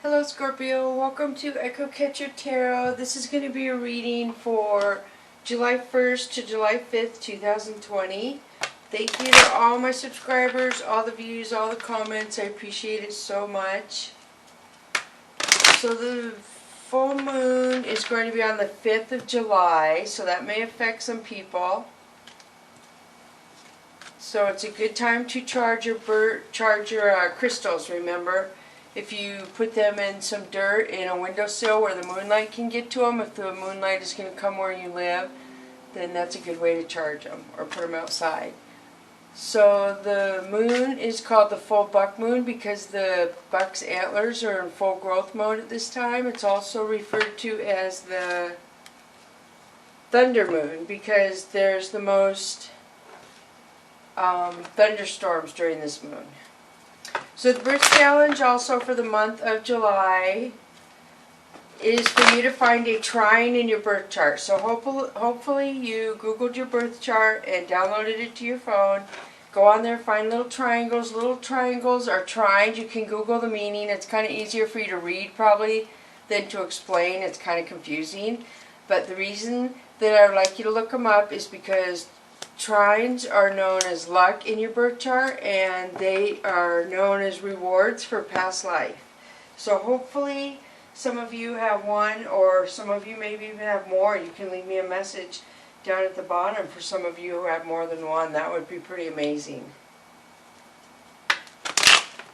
Hello Scorpio, welcome to Echo Catcher Tarot. This is going to be a reading for July 1st to July 5th, 2020. Thank you to all my subscribers, all the views, all the comments. I appreciate it so much. So the full moon is going to be on the 5th of July, so that may affect some people. So it's a good time to charge your crystals, remember. If you put them in some dirt in a windowsill where the moonlight can get to them, if the moonlight is going to come where you live, then that's a good way to charge them, or put them outside. So the moon is called the full buck moon because the buck's antlers are in full growth mode at this time. It's also referred to as the thunder moon because there's the most thunderstorms during this moon. So the birth challenge also for the month of July is for you to find a trine in your birth chart. So hopefully you Googled your birth chart and downloaded it to your phone. Go on there, find little triangles. Little triangles are trines. You can Google the meaning. It's kind of easier for you to read probably than to explain. It's kind of confusing. But the reason that I would like you to look them up is because trines are known as luck in your birth chart, and they are known as rewards for past life. So hopefully some of you have one, or some of you maybe even have more. You can leave me a message down at the bottom for some of you who have more than one. That would be pretty amazing.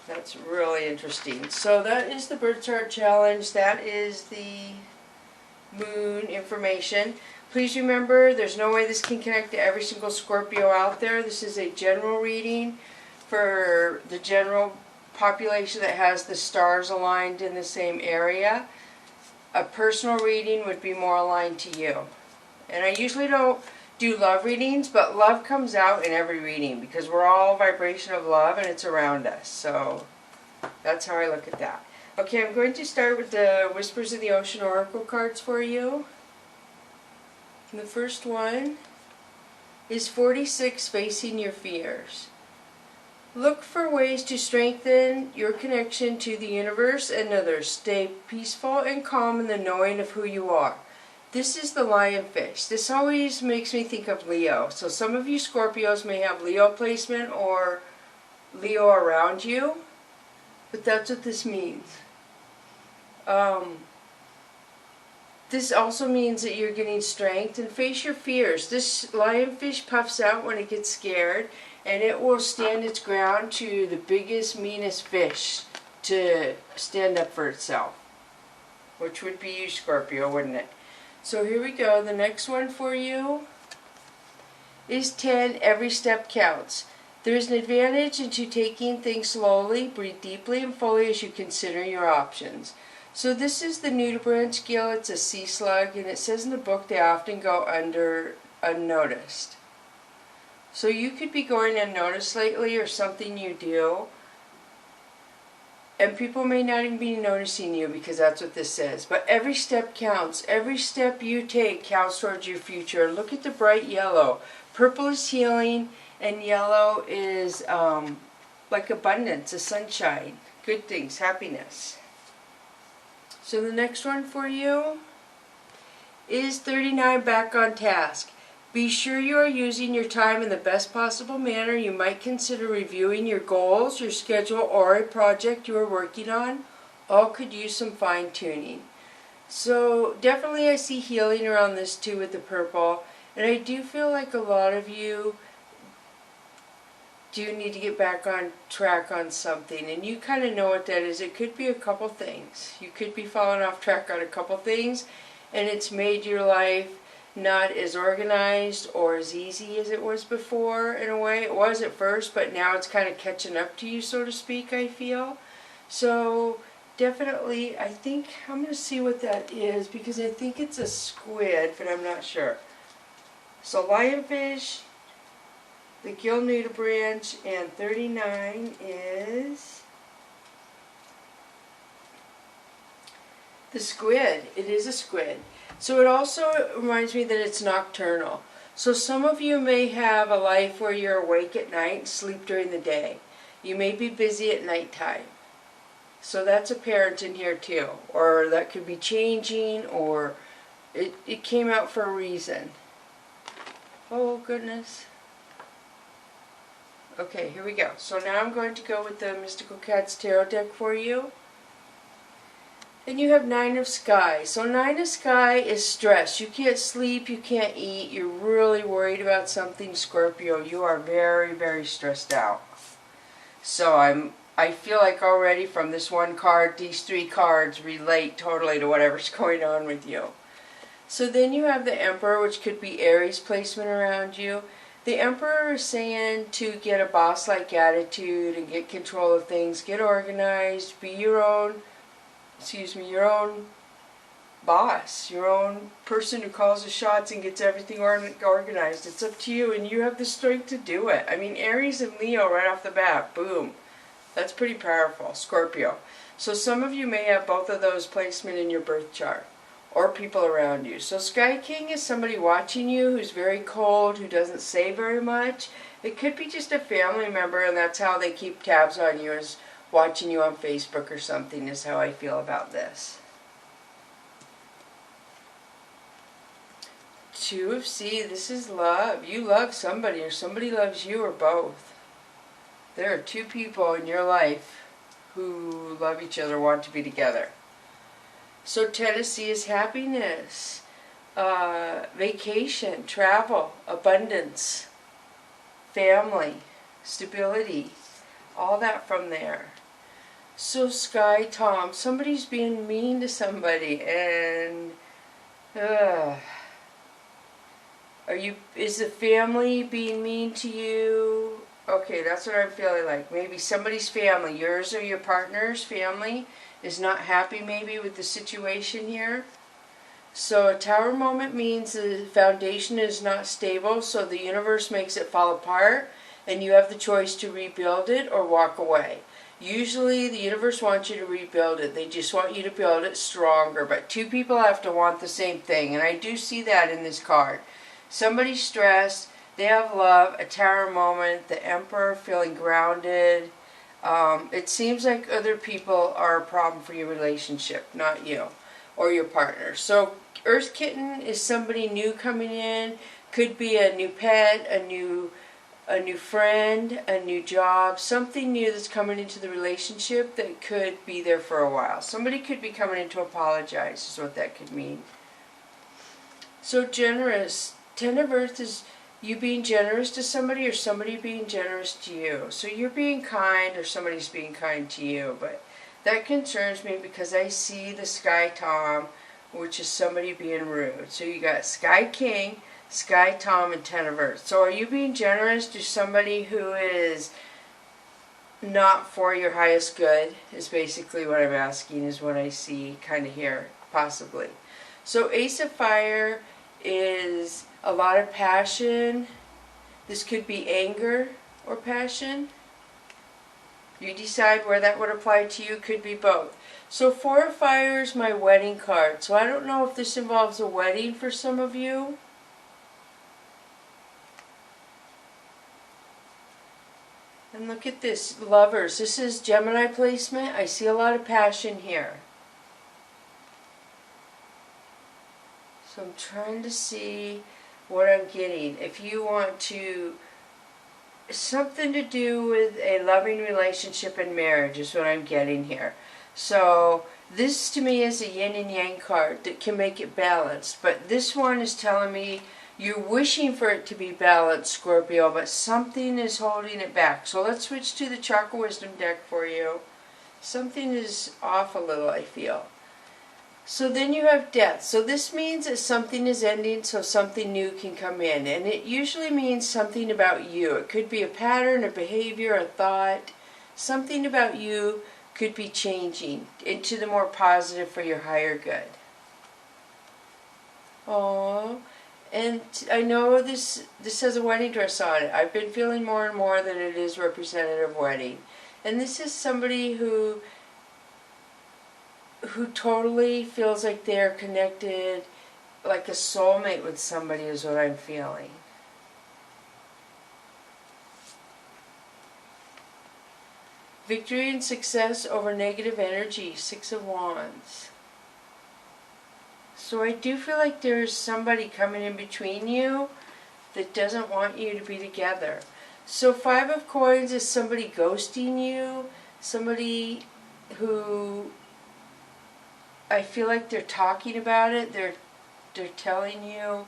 That's really interesting. So that is the birth chart challenge. That is the moon information. Please remember, there's no way this can connect to every single Scorpio out there. This is a general reading for the general population that has the stars aligned in the same area. A personal reading would be more aligned to you. And I usually don't do love readings, but love comes out in every reading because we're all a vibration of love and it's around us. So that's how I look at that. Okay, I'm going to start with the Whispers of the Ocean Oracle cards for you. And the first one is 46, Facing Your Fears. Look for ways to strengthen your connection to the universe and others. Stay peaceful and calm in the knowing of who you are. This is the lionfish. This always makes me think of Leo. So some of you Scorpios may have Leo placement or Leo around you, but that's what this means. This also means that you're getting strength and face your fears. This lionfish puffs out when it gets scared, and it will stand its ground to the biggest, meanest fish to stand up for itself, which would be you, Scorpio, wouldn't it? So here we go. The next one for you is 10, Every Step Counts. There is an advantage into taking things slowly. Breathe deeply and fully as you consider your options. So this is the nudibranch gill. It's a sea slug, and it says in the book they often go under unnoticed. So you could be going unnoticed lately, or something you do, and people may not even be noticing you because that's what this says. But every step counts. Every step you take counts towards your future. Look at the bright yellow. Purple is healing, and yellow is like abundance, a sunshine, good things, happiness. So the next one for you is 39, Back on Task. Be sure you are using your time in the best possible manner. You might consider reviewing your goals, your schedule, or a project you are working on. All could use some fine-tuning. So definitely I see healing around this too with the purple. And I do feel like a lot of you do need to get back on track on something, and you kind of know what that is. It could be a couple things. You could be falling off track on a couple things, and it's made your life not as organized or as easy as it was before. In a way it was at first, but now it's kind of catching up to you, so to speak, I feel. So definitely, I think I'm going to see what that is because I think it's a squid, but I'm not sure. So lionfish, the gill nudibranch, and 39 is the squid. It is a squid. So it also reminds me that it's nocturnal. So some of you may have a life where you're awake at night and sleep during the day. You may be busy at nighttime. So that's a parent in here too. Or that could be changing, or it came out for a reason. Oh goodness. Okay, here we go. So now I'm going to go with the Mystical Cats Tarot deck for you. And you have Nine of Sky. So Nine of Sky is stress. You can't sleep, you can't eat, you're really worried about something, Scorpio. You are very, very stressed out. So I feel like already from this one card, these three cards relate totally to whatever's going on with you. So then you have the Emperor, which could be Aries placement around you. The Emperor is saying to get a boss-like attitude and get control of things, get organized, be your own boss, your own person who calls the shots and gets everything organized. It's up to you, and you have the strength to do it. I mean, Aries and Leo right off the bat, boom. That's pretty powerful, Scorpio. So some of you may have both of those placement in your birth chart, or people around you. So Sky King is somebody watching you who's very cold, who doesn't say very much. It could be just a family member, and that's how they keep tabs on you, is watching you on Facebook or something, is how I feel about this. Two of C, this is love. You love somebody, or somebody loves you, or both. There are two people in your life who love each other, want to be together. So Tennessee is happiness, vacation, travel, abundance, family, stability, all that from there. So Sky Tom, somebody's being mean to somebody, and is the family being mean to you? Okay, that's what I'm feeling like. Maybe somebody's family, yours or your partner's family, is not happy maybe with the situation here. So a Tower moment means the foundation is not stable, so the universe makes it fall apart, and you have the choice to rebuild it or walk away. Usually the universe wants you to rebuild it. They just want you to build it stronger. But two people have to want the same thing. And I do see that in this card. Somebody's stressed. They have love. A Tower moment. The Emperor feeling grounded. It seems like other people are a problem for your relationship, not you or your partner. So Earth Kitten is somebody new coming in. Could be a new pet, a new friend, a new job, something new that's coming into the relationship that could be there for a while. Somebody could be coming in to apologize, is what that could mean. So generous. Ten of Earth is you being generous to somebody, or somebody being generous to you. So you're being kind, or somebody's being kind to you. But that concerns me because I see the Sky Tom, which is somebody being rude. So you got Sky King, Sky Tom, and Ten of Earth. So are you being generous to somebody who is not for your highest good, is basically what I'm asking, is what I see kind of here, possibly. So Ace of Fire is a lot of passion. This could be anger or passion. You decide where that would apply to you. Could be both. So Four of Fire is my wedding card. So I don't know if this involves a wedding for some of you. And look at this, Lovers. This is Gemini placement. I see a lot of passion here. So I'm trying to see what I'm getting. If you want to, something to do with a loving relationship and marriage is what I'm getting here. So this to me is a yin and yang card that can make it balanced. But this one is telling me you're wishing for it to be balanced, Scorpio, but something is holding it back. So let's switch to the Chakra Wisdom deck for you. Something is off a little, I feel. So then you have Death. So this means that something is ending so something new can come in. And it usually means something about you. It could be a pattern, a behavior, a thought. Something about you could be changing into the more positive for your higher good. Aww. And I know this has a wedding dress on it. I've been feeling more and more that it is representative wedding. And this is somebody who totally feels like they're connected, like a soulmate with somebody, is what I'm feeling. Victory and success over negative energy, 6 of Wands. So I do feel like there's somebody coming in between you that doesn't want you to be together. So 5 of Coins is somebody ghosting you, somebody who I feel like they're talking about it, they're telling you,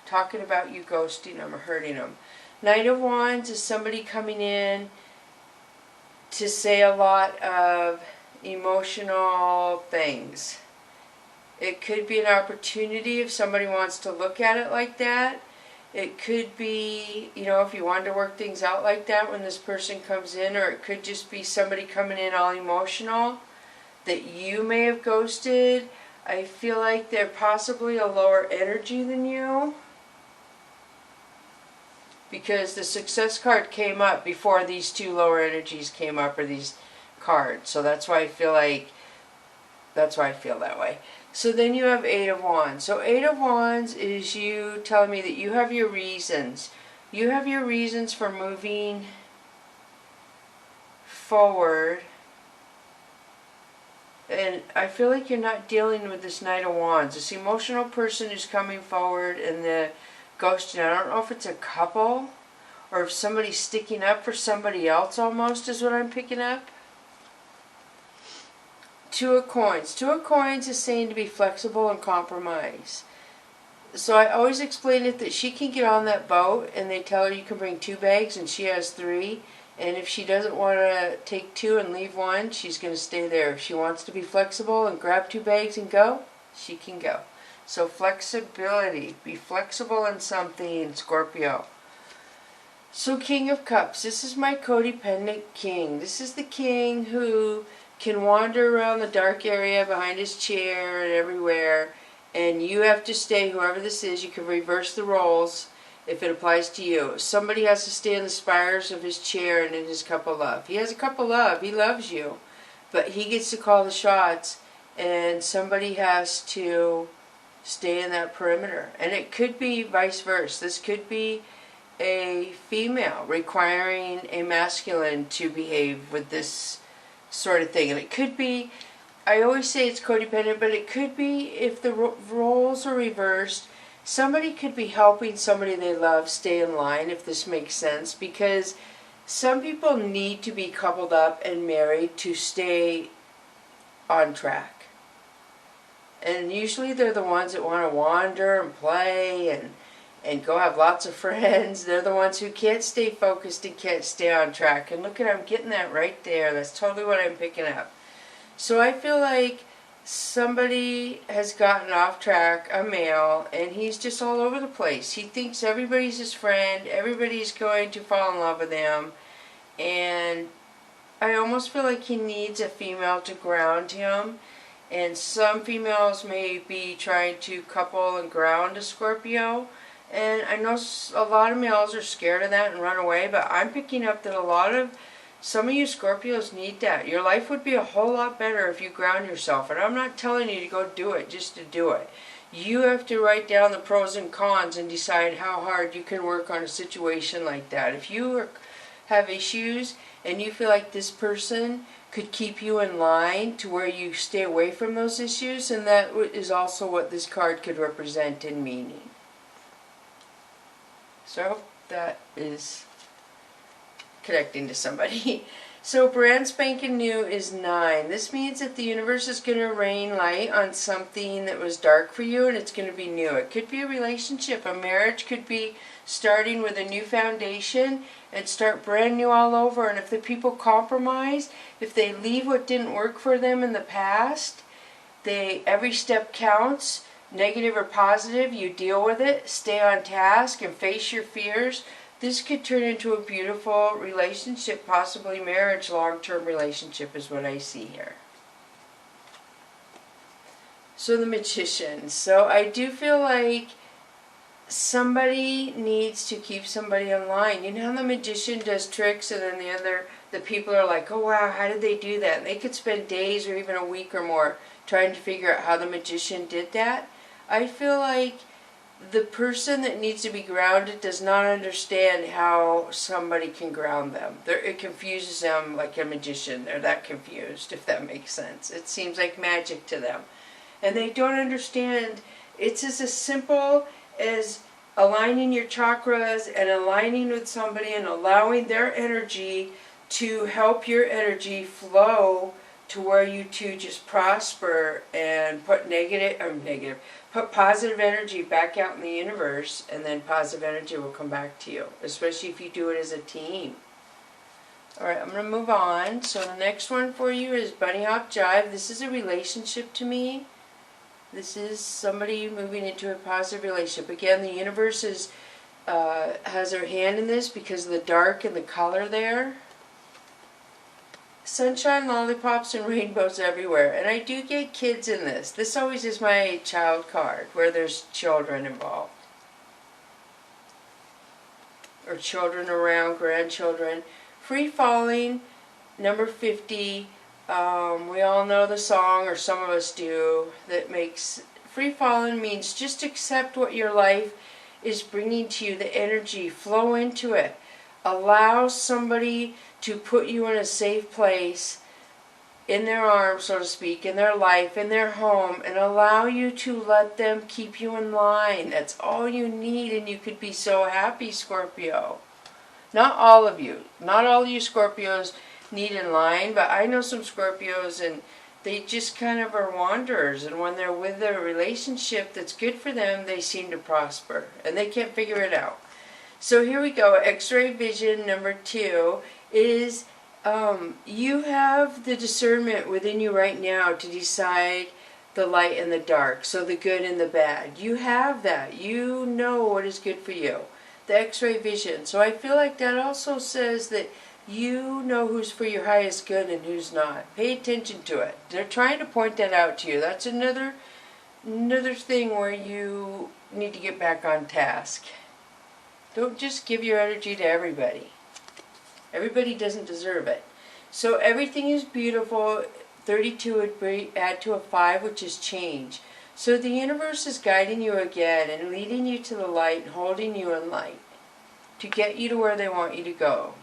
talking about you ghosting them or hurting them. Knight of Wands is somebody coming in to say a lot of emotional things. It could be an opportunity if somebody wants to look at it like that. It could be, you know, if you wanted to work things out like that when this person comes in, or it could just be somebody coming in all emotional that you may have ghosted. I feel like they're possibly a lower energy than you, because the success card came up before these 2 lower energies came up, or these cards. So that's why I feel like, that's why I feel that way. So then you have 8 of Wands. So 8 of Wands is you telling me that you have your reasons. You have your reasons for moving forward. And I feel like you're not dealing with this Knight of Wands. This emotional person who's coming forward and the ghosting. I don't know if it's a couple or if somebody's sticking up for somebody else almost is what I'm picking up. 2 of Coins. 2 of Coins is saying to be flexible and compromise. So I always explain it that she can get on that boat and they tell her you can bring 2 bags and she has 3. And if she doesn't want to take 2 and leave 1, she's going to stay there. If she wants to be flexible and grab 2 bags and go, she can go. So flexibility. Be flexible in something, Scorpio. So King of Cups. This is my codependent king. This is the king who can wander around the dark area behind his chair and everywhere. And you have to stay, whoever this is, you can reverse the roles if it applies to you. Somebody has to stay in the spires of his chair and in his cup of love. He has a cup of love. He loves you. But he gets to call the shots. And somebody has to stay in that perimeter. And it could be vice versa. This could be a female requiring a masculine to behave with this sort of thing. And it could be, I always say it's codependent, but it could be, if the roles are reversed, somebody could be helping somebody they love stay in line, if this makes sense, because some people need to be coupled up and married to stay on track. And usually they're the ones that want to wander and play and go have lots of friends. They're the ones who can't stay focused and can't stay on track. And look at, I'm getting that right there. That's totally what I'm picking up. So I feel like somebody has gotten off track, a male, and he's just all over the place. He thinks everybody's his friend, everybody's going to fall in love with him, and I almost feel like he needs a female to ground him. And some females may be trying to couple and ground a Scorpio. And I know a lot of males are scared of that and run away, but I'm picking up that some of you Scorpios need that. Your life would be a whole lot better if you ground yourself. And I'm not telling you to go do it just to do it. You have to write down the pros and cons and decide how hard you can work on a situation like that. If you have issues and you feel like this person could keep you in line to where you stay away from those issues, and that is also what this card could represent in meaning. So I hope that is connecting to somebody. So brand spanking new is 9. This means that the universe is going to rain light on something that was dark for you, and it's going to be new. It could be a relationship. A marriage could be starting with a new foundation and start brand new all over. And if the people compromise, if they leave what didn't work for them in the past, every step counts. Negative or positive, you deal with it, stay on task, and face your fears. This could turn into a beautiful relationship, possibly marriage, long-term relationship is what I see here. So the Magician. So I do feel like somebody needs to keep somebody in line. You know how the Magician does tricks and then the people are like, oh wow, how did they do that? And they could spend days or even a week or more trying to figure out how the Magician did that. I feel like the person that needs to be grounded does not understand how somebody can ground them. It confuses them like a magician. They're that confused, if that makes sense. It seems like magic to them. And they don't understand. It's as simple as aligning your chakras and aligning with somebody and allowing their energy to help your energy flow to where you two just prosper and put put positive energy back out in the universe, and then positive energy will come back to you, especially if you do it as a team. Alright, I'm going to move on. So the next one for you is Bunny Hop Jive. This is a relationship to me. This is somebody moving into a positive relationship. Again, the universe has their hand in this because of the dark and the color there. Sunshine, lollipops, and rainbows everywhere. And I do get kids in this. This always is my child card, where there's children involved. Or children around, grandchildren. Free Falling, number 50. We all know the song, or some of us do, that makes... Free Falling means just accept what your life is bringing to you, the energy, flow into it. Allow somebody to put you in a safe place, in their arms, so to speak, in their life, in their home, and allow you to let them keep you in line. That's all you need, and you could be so happy, Scorpio. Not all of you. Not all of you Scorpios need in line, but I know some Scorpios, and they just kind of are wanderers, and when they're with a relationship that's good for them, they seem to prosper, and they can't figure it out. So here we go. X-ray vision number 2 is you have the discernment within you right now to decide the light and the dark, so the good and the bad. You have that. You know what is good for you. The X-ray vision. So I feel like that also says that you know who's for your highest good and who's not. Pay attention to it. They're trying to point that out to you. That's another thing where you need to get back on task. Don't just give your energy to everybody. Everybody doesn't deserve it. So everything is beautiful. 32 would add to a 5, which is change. So the universe is guiding you again and leading you to the light and holding you in light to get you to where they want you to go.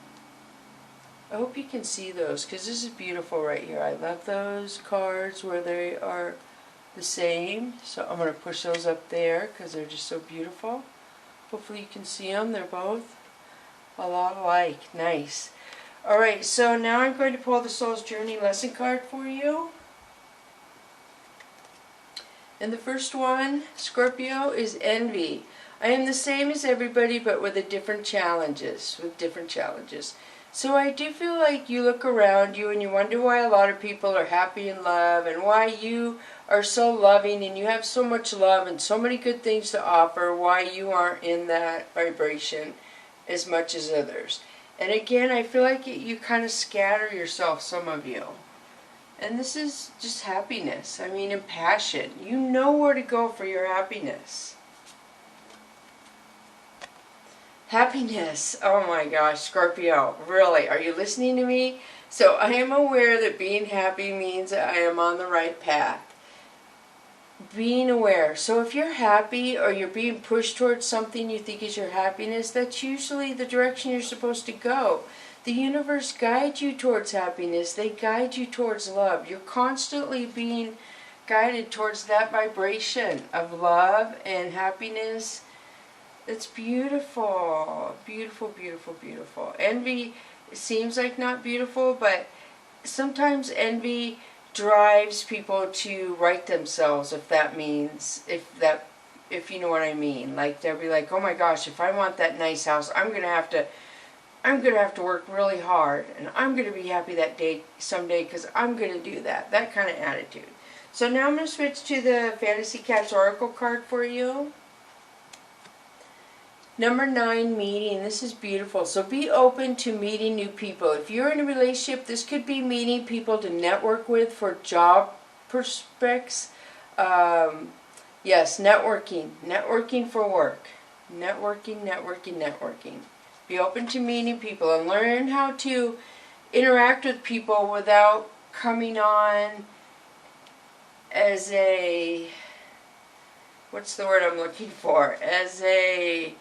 I hope you can see those, because this is beautiful right here. I love those cards where they are the same. So I'm going to push those up there because they're just so beautiful. Hopefully you can see them. They're both a lot alike. Nice. Alright, so now I'm going to pull the Soul's Journey lesson card for you. And the first one, Scorpio, is envy. I am the same as everybody, but with different challenges. So I do feel like you look around you and you wonder why a lot of people are happy in love, and why you are so loving and you have so much love and so many good things to offer, why you aren't in that vibration as much as others. And again, I feel like you kind of scatter yourself, some of you. And this is just happiness. I mean, and passion. You know where to go for your happiness. Happiness. Oh my gosh, Scorpio. Really, are you listening to me? So I am aware that being happy means that I am on the right path. Being aware. So if you're happy or you're being pushed towards something you think is your happiness, that's usually the direction you're supposed to go. The universe guides you towards happiness. They guide you towards love. You're constantly being guided towards that vibration of love and happiness. It's beautiful. Beautiful, beautiful, beautiful. Envy seems like not beautiful, but sometimes envy drives people to right themselves, if that means, if you know what I mean. Like, they'll be like, oh my gosh, if I want that nice house, I'm gonna have to work really hard, and I'm gonna be happy that day someday because I'm gonna do that. That kind of attitude. So now I'm gonna switch to the Fantasy Cats Oracle card for you. Number 9, meeting. This is beautiful. So be open to meeting new people. If you're in a relationship, this could be meeting people to network with for job prospects. Yes, networking. Networking for work. Networking, networking, networking. Be open to meeting people and learn how to interact with people without coming on as a... what's the word I'm looking for, as a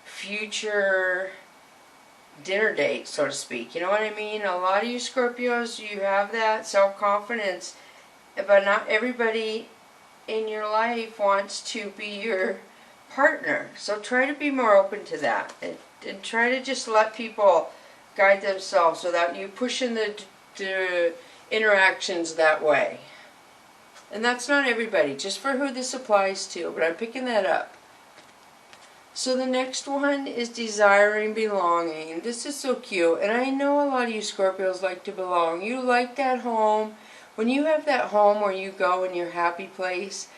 future dinner date, so to speak. You know what I mean? A lot of you Scorpios, you have that self-confidence, but not everybody in your life wants to be your partner. So try to be more open to that, and try to just let people guide themselves without you pushing the interactions that way. And that's not everybody, just for who this applies to, but I'm picking that up. So the next one is desiring belonging. This is so cute, and I know a lot of you Scorpios like to belong. You like that home. When you have that home where you go in your happy place,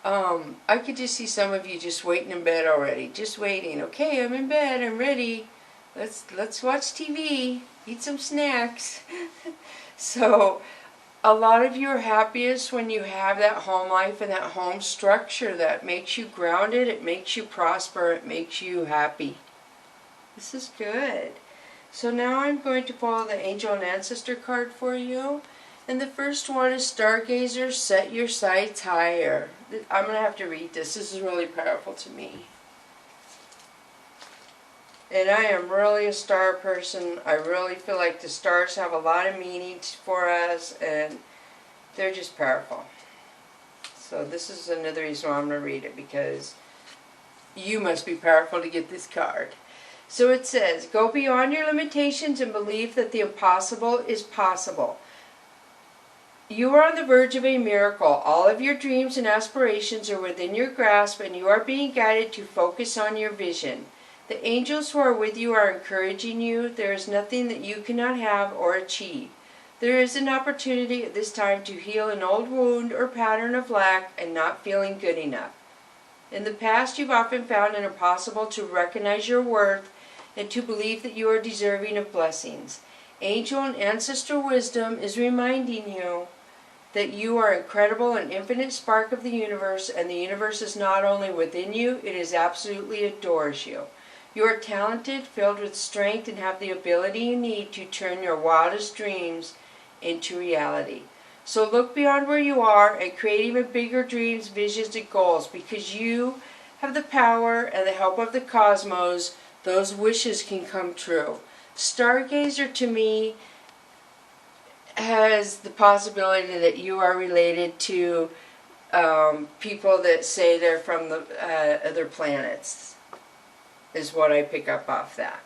I could just see some of you just waiting in bed already, just waiting. Okay, I'm in bed, I'm ready. Let's watch TV, eat some snacks. So a lot of you are happiest when you have that home life and that home structure that makes you grounded, it makes you prosper, it makes you happy. This is good. So now I'm going to pull the Angel and Ancestor card for you. And the first one is Stargazer, set your sights higher. I'm going to have to read this. This is really powerful to me. And I am really a star person. I really feel like the stars have a lot of meaning for us, and they're just powerful. So this is another reason why I'm going to read it, because you must be powerful to get this card. So it says, go beyond your limitations and believe that the impossible is possible. You are on the verge of a miracle. All of your dreams and aspirations are within your grasp, and you are being guided to focus on your vision. The angels who are with you are encouraging you. There is nothing that you cannot have or achieve. There is an opportunity at this time to heal an old wound or pattern of lack and not feeling good enough. In the past, you've often found it impossible to recognize your worth and to believe that you are deserving of blessings. Angel and ancestor wisdom is reminding you that you are incredible and infinite spark of the universe, and the universe is not only within you, it is absolutely adores you. You are talented, filled with strength, and have the ability you need to turn your wildest dreams into reality. So look beyond where you are and create even bigger dreams, visions, and goals, because you have the power and the help of the cosmos. Those wishes can come true. Stargazer to me has the possibility that you are related to people that say they're from the other planets, is what I pick up off that.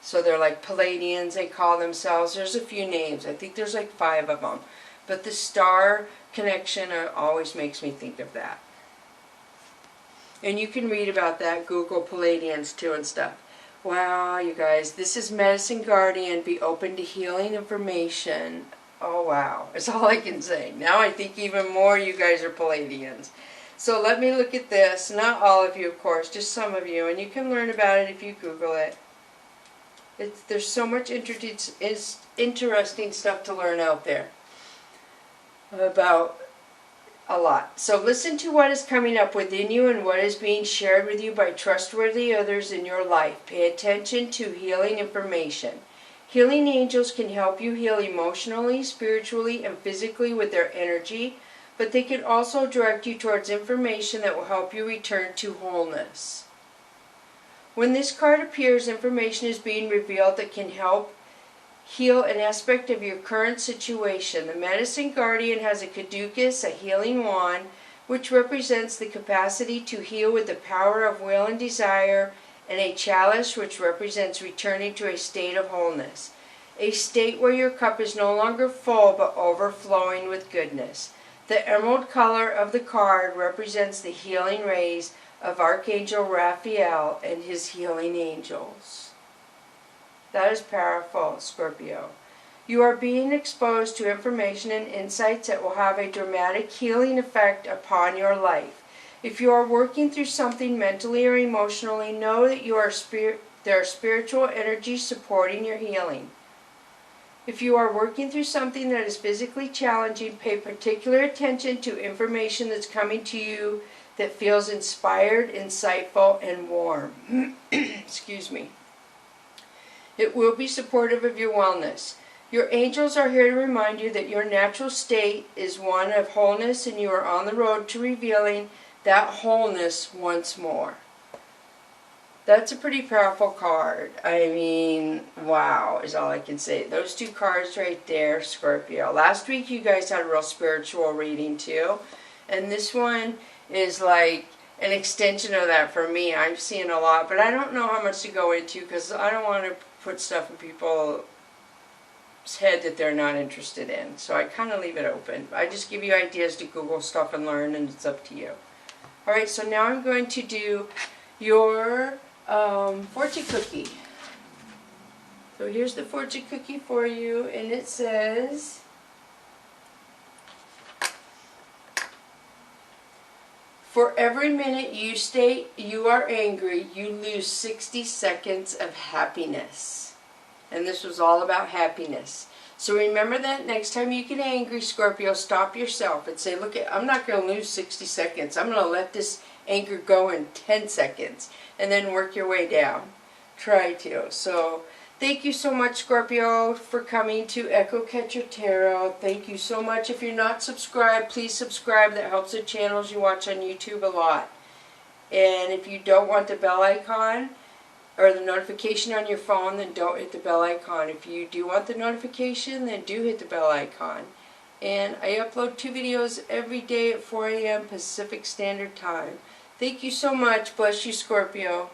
So they're like Palladians, they call themselves. There's a few names. I think there's like 5 of them. But the star connection always makes me think of that. And you can read about that, Google Palladians too and stuff. Wow, you guys, this is Medicine Guardian. Be open to healing information. Oh, wow. That's all I can say. Now I think even more you guys are Palladians. So let me look at this. Not all of you, of course, just some of you. And you can learn about it if you Google it. There's so much interesting stuff to learn out there about a lot. So listen to what is coming up within you and what is being shared with you by trustworthy others in your life. Pay attention to healing information. Healing angels can help you heal emotionally, spiritually, and physically with their energy, but they can also direct you towards information that will help you return to wholeness. When this card appears, information is being revealed that can help heal an aspect of your current situation. The Medicine Guardian has a caduceus, a healing wand, which represents the capacity to heal with the power of will and desire, and a chalice, which represents returning to a state of wholeness, a state where your cup is no longer full but overflowing with goodness. The emerald color of the card represents the healing rays of Archangel Raphael and his healing angels. That is powerful, Scorpio. You are being exposed to information and insights that will have a dramatic healing effect upon your life. If you are working through something mentally or emotionally, know that there are spiritual energies supporting your healing. If you are working through something that is physically challenging, pay particular attention to information that's coming to you that feels inspired, insightful, and warm. Excuse me. It will be supportive of your wellness. Your angels are here to remind you that your natural state is one of wholeness, and you are on the road to revealing that wholeness once more. That's a pretty powerful card. I mean, wow, is all I can say. Those two cards right there, Scorpio. Last week you guys had a real spiritual reading too. And this one is like an extension of that for me. I'm seeing a lot, but I don't know how much to go into because I don't want to put stuff in people's head that they're not interested in. So I kind of leave it open. I just give you ideas to Google stuff and learn, and it's up to you. Alright, so now I'm going to do your fortune cookie. So here's the fortune cookie for you, and it says, for every minute you state you are angry, you lose 60 seconds of happiness. And this was all about happiness. So remember that next time you get angry, Scorpio, stop yourself and say, look, I'm not going to lose 60 seconds. I'm going to let this anger go in 10 seconds. And then work your way down. Try to. So thank you so much, Scorpio, for coming to Echo Catcher Tarot. Thank you so much. If you're not subscribed, please subscribe. That helps the channels you watch on YouTube a lot. And if you don't want the bell icon or the notification on your phone, then don't hit the bell icon. If you do want the notification, then do hit the bell icon. And I upload 2 videos every day at 4 a.m. Pacific Standard Time. Thank you so much. Bless you, Scorpio.